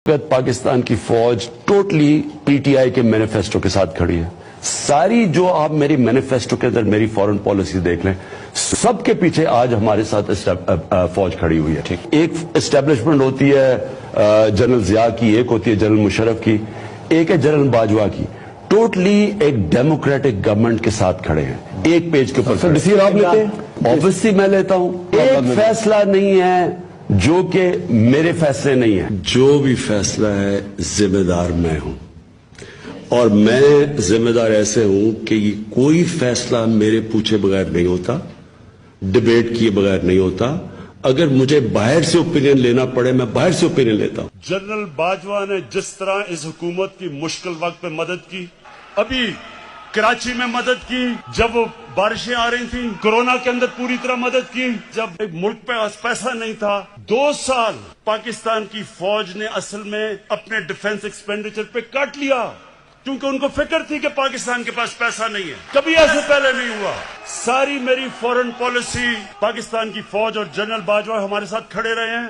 پاکستان کی فوج totally P T I کے مینیفیسٹو کے ساتھ کھڑی ہے. ساری جو آپ میری مینیفیسٹو کے اندر میری فورن پالیسی دیکھ لیں, سب کے پیچھے آج ہمارے ساتھ فوج کھڑی ہوئی ہے. ایک اسٹیبلشمنٹ ہوتی ہے جنرل ضیاء کی, ایک ہوتی ہے جنرل مشرف کی, ایک ہے جنرل باجوہ کی. ٹوٹلی ایک ڈیموکریٹک گورنمنٹ کے ساتھ کھڑے ہیں, ایک پیج کے اوپر. ڈیسیژن آپ لیتے ہیں؟ اوبیسلی میں لیتا ہوں. ایک فیصلہ نہیں ہے جو کہ میرے فیصلے نہیں ہیں. جو بھی فیصلہ ہے ذمہ دار میں ہوں, اور میں ذمہ دار ایسے ہوں کہ یہ کوئی فیصلہ میرے پوچھے بغیر نہیں ہوتا, ڈیبیٹ کیے بغیر نہیں ہوتا. اگر مجھے باہر سے اوپینین لینا پڑے میں باہر سے اوپینین لیتا ہوں. جنرل باجوہ نے جس طرح اس حکومت کی مشکل وقت پہ مدد کی, ابھی کراچی میں مدد کی جب بارشیں آ رہی تھیں, کورونا کے اندر پوری طرح مدد کی جب ملک پہ پیسہ نہیں تھا. 2 سال پاکستان کی فوج نے اصل میں اپنے ڈیفنس ایکسپینڈیچر پہ کٹ لیا, کیونکہ ان کو فکر تھی کہ پاکستان کے پاس پیسہ نہیں ہے. کبھی ایسے پہلے نہیں ہوا. ساری میری فورن پالیسی, پاکستان کی فوج اور جنرل باجوہ ہمارے ساتھ کھڑے رہے ہیں.